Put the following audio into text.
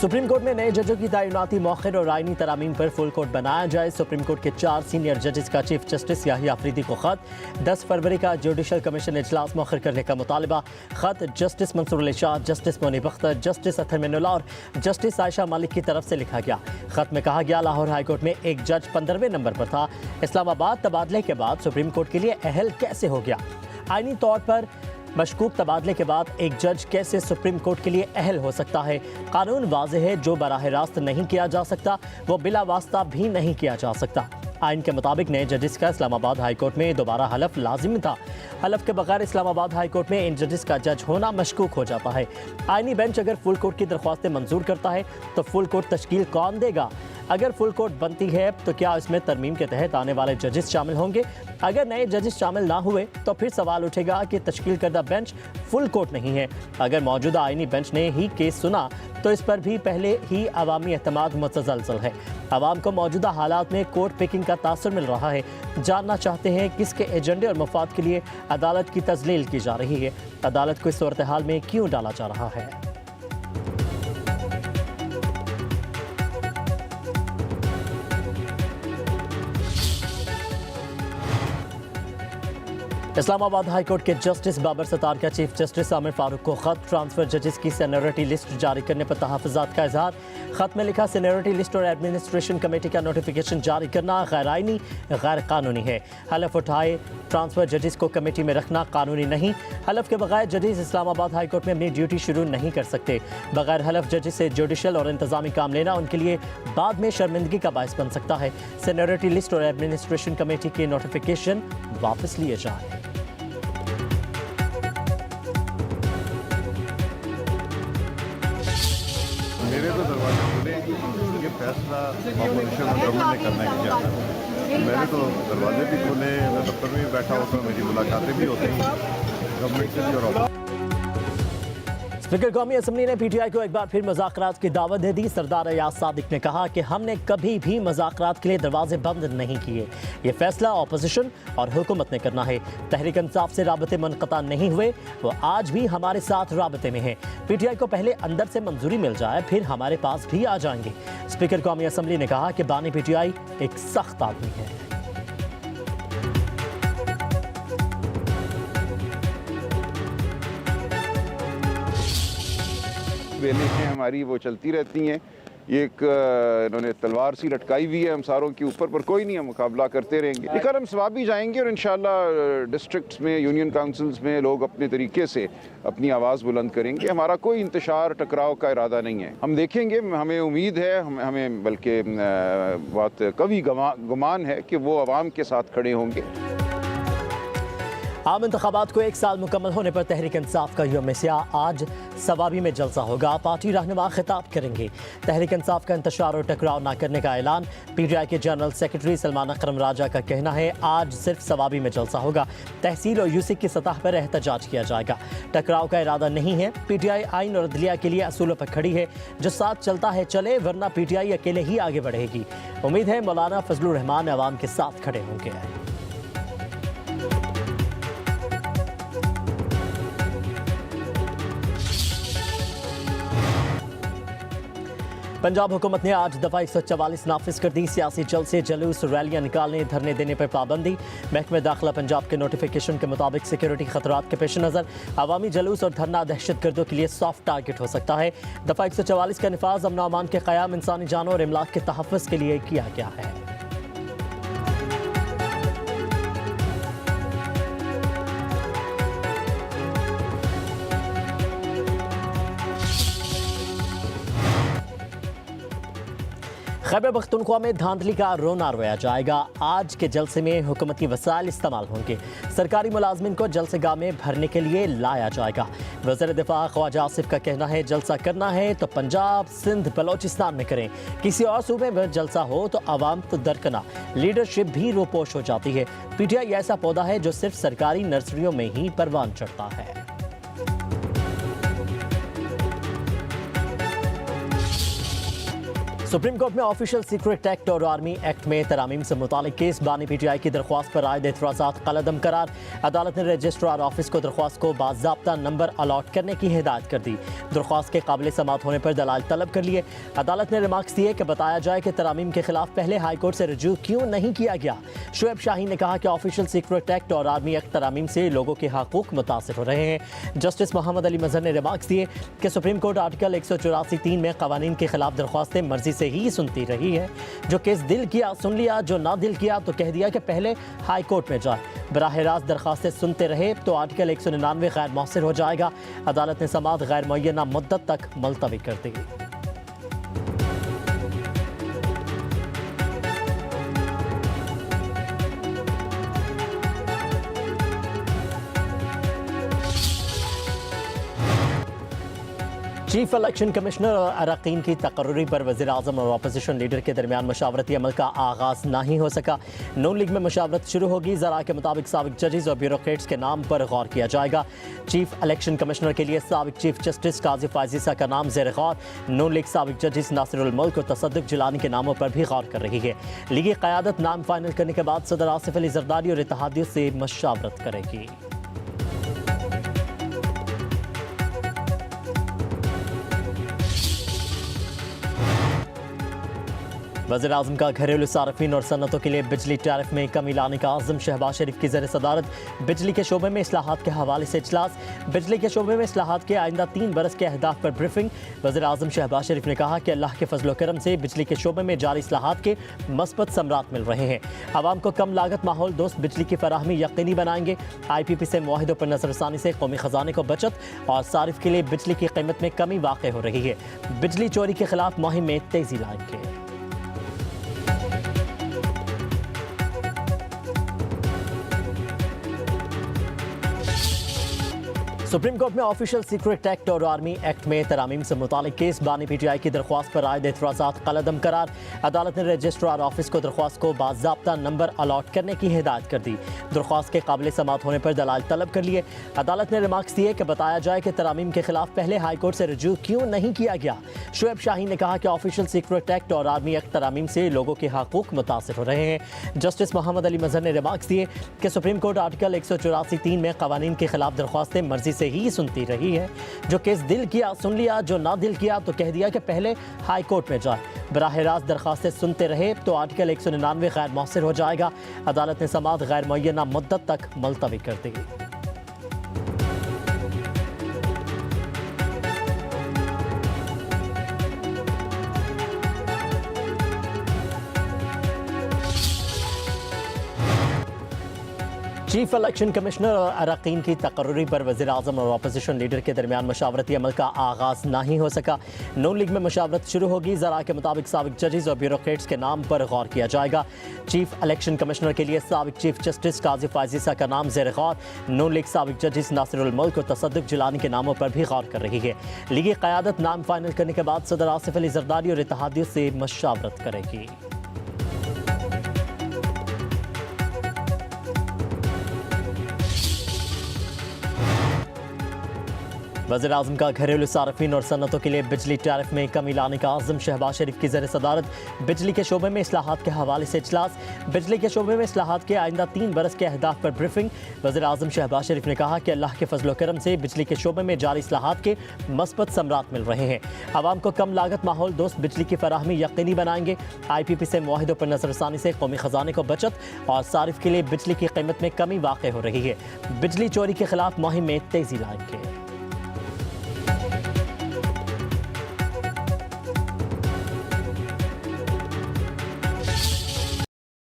Supreme court में नए जजों की तैनाती मौखिर और आईनी तरामीम पर फुल कोर्ट बनाया जाए। सुप्रीम कोर्ट के 4 सीनियर जजेस का चीफ जस्टिस याहिया अफरीदी को खत। 10 फरवरी का जुडिशल कमीशन इजलास मौखिर करने का मुतालबा। खत justice Mansoor Ali Shah, justice Munib Akhtar, justice Athar Minallah और जस्टिस आयशा मालिक की तरफ से लिखा गया। खत में कहा गया लाहौर हाई कोर्ट में एक जज 15वें नंबर पर था। इस्लामाबाद तबादले के बाद सुप्रीम कोर्ट के लिए अहल कैसे हो गया? आईनी तौर पर मशकूक तबादले के बाद एक जज कैसे सुप्रीम कोर्ट के लिए अहल हो सकता है? कानून वाज़ेह है, जो बराह रास्त नहीं किया जा सकता वो बिला वास्ता भी नहीं किया जा सकता। आइन के मुताबिक नए जजिस का इस्लामाबाद हाई कोर्ट में दोबारा हलफ लाजिम था। हलफ के बगैर इस्लामाबाद हाई कोर्ट में इन जजिस का जज होना मशकूक हो जाता है। आइनी बेंच अगर फुल कोर्ट की दरख्वास्तें मंजूर करता है तो फुल कोर्ट तश्कील कौन देगा? अगर फुल कोर्ट बनती है तो क्या इसमें तरमीम के तहत आने वाले जजेस शामिल होंगे? अगर नए जजेस शामिल ना हुए तो फिर सवाल उठेगा कि तश्कील करदा बेंच फुल कोर्ट नहीं है। अगर मौजूदा आईनी बेंच ने ही केस सुना तो इस पर भी पहले ही अवामी एतमाद मुतज़लज़ल है। आवाम को मौजूदा हालात में कोर्ट पिकिंग का तासुर मिल रहा है। जानना चाहते हैं किसके एजेंडे और मफाद के लिए अदालत की तजलील की जा रही है, अदालत को इस सूरत हाल में क्यों डाला जा रहा है। इस्लामाबाद हाई कोर्ट के जस्टिस बाबर सत्तार का चीफ जस्टिस आमिर फारूक को खत। ट्रांसफर जजेस की सीनियरिटी लिस्ट जारी करने पर तहफ़्फ़ुज़ात का इजहार। खत में लिखा सीनियरिटी लिस्ट और एडमिनिस्ट्रेशन कमेटी का नोटिफिकेशन जारी करना गैर आईनी गैर कानूनी है। हलफ उठाए ट्रांसफर जजेस को कमेटी में रखना कानूनी नहीं। हलफ के बगैर जजेस इस्लामाबाद हाई कोर्ट में अपनी ड्यूटी शुरू नहीं कर सकते। बगैर हलफ जजेस से जुडिशल और इंतजामी काम लेना उनके लिए बाद में शर्मिंदगी का बायस बन सकता है। सीनियरिटी लिस्ट और एडमिनिस्ट्रेशन कमेटी के नोटिफिकेशन वापस लिए जाए। मेरे तो दरवाजे खुले, ये फैसला ऑपोजिशन और गवर्नमेंट ने करना है क्या। मेरे तो दरवाजे भी खुले, मैं दफ्तर में भी बैठा होता हूँ, मेरी मुलाकातें भी होती हैं गवर्नमेंट से भी और स्पीकर कौमी असम्बली ने पीटीआई को एक बार फिर मुज़ाकरात की दावत दे दी। सरदार अयाज सादिक ने कहा कि हमने कभी भी मुज़ाकरात के लिए दरवाजे बंद नहीं किए। ये फैसला अपोजिशन और हुकूमत ने करना है। तहरीक इंसाफ से राबते मुनक़ता नहीं हुए, वो आज भी हमारे साथ राबते में हैं। पीटीआई को पहले अंदर से मंजूरी मिल जाए फिर हमारे पास भी आ जाएंगे। स्पीकर कौमी असम्बली ने कहा कि बानी पीटीआई एक सख्त आदमी है। बेलें हैं हमारी वो चलती रहती हैं। एक इन्होंने तलवार सी लटकाई हुई है हम सारों के ऊपर, पर कोई नहीं, हम मुकाबला करते रहेंगे। लेकर हम सवाब भी जाएंगे और इंशाल्लाह डिस्ट्रिक्ट्स में, यूनियन काउंसिल्स में लोग अपने तरीके से अपनी आवाज़ बुलंद करेंगे। हमारा कोई इंतशार टकराव का इरादा नहीं है। हम देखेंगे, हमें उम्मीद है, हमें बल्कि बहुत कभी गुमान है कि वो अवाम के साथ खड़े होंगे। आम इंतखाबात को 1 साल मुकम्मल होने पर तहरीक इंसाफ का यौम सियाह आज सवाबी में जलसा होगा। पार्टी रहनुमा खिताब करेंगे। तहरीक इंसाफ का इंतशार और टकराव न करने का ऐलान। पीटीआई के जनरल सेक्रेटरी सलमान अकरम राजा का कहना है आज सिर्फ सवाबी में जलसा होगा। तहसील और यूसी की सतह पर एहतजाज किया जाएगा। टकराव का इरादा नहीं है। पीटीआई आइन और अदलिया के लिए असूलों पर खड़ी है। जो साथ चलता है चले, वरना पीटीआई अकेले ही आगे बढ़ेगी। उम्मीद है मौलाना फजलुर रहमान अवाम के साथ खड़े होंगे। पंजाब हुकूमत ने आज दफ़ा 144 नाफिज कर दी। सियासी जलसे, जुलूस, रैलियां निकालने, धरने देने पर पाबंदी। महकमे दाखिला पंजाब के नोटिफिकेशन के मुताबिक सिक्योरिटी खतरात के पेश नज़र अवामी जुलूस और धरना दहशतगर्दों के लिए सॉफ्ट टारगेट हो सकता है। दफ़ा 144 का निफाज अमन अमान के क़याम, इंसानी जानों और इमलाक के तहफ़्फ़ुज़ के लिए किया गया है। खैबर पख्तूनख्वा में धांधली का रोना रोया जाएगा। आज के जलसे में हुकूमती वसाइल इस्तेमाल होंगे। सरकारी मुलाजमिन को जलसेगाह में भरने के लिए लाया जाएगा। वज़ीर दिफा ख्वाजा आसिफ का कहना है जलसा करना है तो पंजाब, सिंध, बलोचिस्तान में करें। किसी और सूबे में जलसा हो तो आवाम तो दरकना, लीडरशिप भी रोपोश हो जाती है। पीटीआई ऐसा पौधा है जो सिर्फ सरकारी नर्सरियों में ही परवान चढ़ता है। सुप्रीम कोर्ट में ऑफिशियल सीक्रेट एक्ट और आर्मी एक्ट में तरामीम से मुतालिक केस बानी PTI की दरख्वास्त पर आयद एतराज़ात कलअदम करार। अदालत ने रजिस्ट्रार ऑफिस को दरख्वास्त को बाज़ाब्ता नंबर अलॉट करने की हिदायत कर दी। दरख्वास्त के काबिल समात होने पर दलाल तलब कर लिए। अदालत ने रिमार्क्स दिए कि बताया जाए कि तरामीम के खिलाफ पहले हाई कोर्ट से रजू क्यों नहीं किया गया। शुएब शाहीन ने कहा कि ऑफिशियल सीक्रेट एक्ट और आर्मी एक्ट तरामीम से लोगों के हकूक मुतासिर हो रहे हैं। जस्टिस मोहम्मद अली मजहर ने रिमार्क्स दिए कि सुप्रीम कोर्ट आर्टिकल 184(3) में कवानीन के खिलाफ दरख्वास्तें मर्जी से ही सुनती रही है। जो केस दिल किया सुन लिया, जो ना दिल किया तो कह दिया कि पहले हाई कोर्ट में जाए। बराह रास्त दरख्वास्तें सुनते रहे तो आर्टिकल 199 गैर मौसर हो जाएगा। अदालत ने समाअत गैर मुअय्यना मुद्दत तक मुलतवी कर दी। चीफ इलेक्शन कमिश्नर और अरकान की तकर्री पर वज़ीर आज़म और अपोजिशन लीडर के दरमियान मशावरती अमल का आगाज़ नहीं हो सका। नून लीग में मशावरत शुरू होगी। ज़रा के मुताबिक साबिक जजेस और ब्यूरोक्रेट्स के नाम पर गौर किया जाएगा। चीफ इलेक्शन कमिश्नर के लिए साबिक चीफ जस्टिस काजी फायजीसा का नाम ज़ेर गौर। नून लीग साबिक जजेस नासिरुल मुल्क और तसद्दुक़ जिलानी के नामों पर भी गौर कर रही है। लीगी क़यादत नाम फाइनल करने के बाद सदर आसिफ अली जरदारी और इत्तेहादियों से मशावरत करेगी। वज़ीर आज़म का घरेलू सार्फिन और सन्नतों के लिए बिजली टैरिफ में कमी लाने का आज़म। शहबाज शरीफ की ज़ेर सदारत बिजली के शोबे में इस्लाहात के हवाले से इजलास। बिजली के शोबे में इस्लाहात के आइंदा 3 बरस के अहदाफ पर ब्रीफिंग। वज़ीर आज़म शहबाज शरीफ ने कहा कि अल्लाह के फजल करम से बिजली के शोबे में जारी इस्लाहात के मस्बत समरात मिल रहे हैं। आवाम को कम लागत माहौल दोस्त बिजली की फराहमी यकीनी बनाएंगे। IPP से मुआहिदों पर नजरसानी से कौमी खजाने को बचत और सारिफ के लिए बिजली की कीमत में कमी वाक़ हो रही है। बिजली चोरी के खिलाफ मुहिम में तेजी लाएंगे। सुप्रीम कोर्ट में ऑफिशियल सीक्रेट एक्ट और आर्मी एक्ट में तरामीम से मुतालिक केस बानी PTI की दरख्वास्त पर आयद एतराज़ात कलअदम करार। अदालत ने रजिस्ट्रार ऑफिस को दरख्वास्त को बाज़ाब्ता नंबर अलॉट करने की हिदायत कर दी। दरख्वास्त के काबिल समात होने पर दलाल तलब कर लिए। अदालत ने रिमार्क्स दिए कि बताया जाए कि तरामीम के खिलाफ पहले हाई कोर्ट से रजू क्यों नहीं किया गया। शुएब शाहीन ने कहा कि ऑफिशियल सीक्रेट एक्ट और आर्मी एक्ट तरामीम से लोगों के हकूक मुतासिर हो रहे हैं। जस्टिस मोहम्मद अली मजहर ने रिमार्क्स दिए कि सुप्रीम कोर्ट आर्टिकल 184(3) में कवानीन के खिलाफ दरख्वास्तें मर्जी से ही सुनती रही है। जो केस दिल किया सुन लिया, जो ना दिल किया तो कह दिया कि पहले हाई कोर्ट में जाए। बराह रास्त दरख्वास्तें सुनते रहे तो आर्टिकल 199 गैर मौसर हो जाएगा। अदालत ने समाअत गैर मुअय्यना मुद्दत तक मुलतवी कर दी। चीफ इलेक्शन कमिश्नर और अरकान की तकर्री पर वज़ीर आज़म और अपोजिशन लीडर के दरमियान मशावरती अमल का आगाज़ नहीं हो सका। नून लीग में मशावरत शुरू होगी। ज़रा के मुताबिक साबिक जजेस और ब्यूरोक्रेट्स के नाम पर गौर किया जाएगा। चीफ इलेक्शन कमिश्नर के लिए साबिक चीफ जस्टिस काजी फायजीसा का नाम ज़ेर गौर। नून लीग साबिक जजेस नासिरुल मुल्क और तसद्दुक़ जिलानी के नामों पर भी गौर कर रही है। लीगी क़यादत नाम फाइनल करने के बाद सदर आसिफ अली जरदारी और इत्तेहादियों से मशावरत करेगी। वज़ीर आज़म का घरेलू सार्फिन और सन्नतों के लिए बिजली टैरिफ में कमी लाने का आज़म। शहबाज शरीफ की ज़ेर सदारत बिजली के शोबे में इस्लाहात के हवाले से इजलास। बिजली के शोबे में इस्लाहात के आइंदा 3 बरस के अहदाफ पर ब्रीफिंग। वज़ीर आज़म शहबाज शरीफ ने कहा कि अल्लाह के फजल करम से बिजली के शोबे में जारी इस्लाहात के मस्बत समरात मिल रहे हैं। आवाम को कम लागत माहौल दोस्त बिजली की फराहमी यकीनी बनाएंगे। IPP से मुआहिदों पर नजरसानी से कौमी खजाने को बचत और सारिफ के लिए बिजली की कीमत में कमी वाक़ हो रही है। बिजली चोरी के खिलाफ मुहिम में तेजी लाएंगे।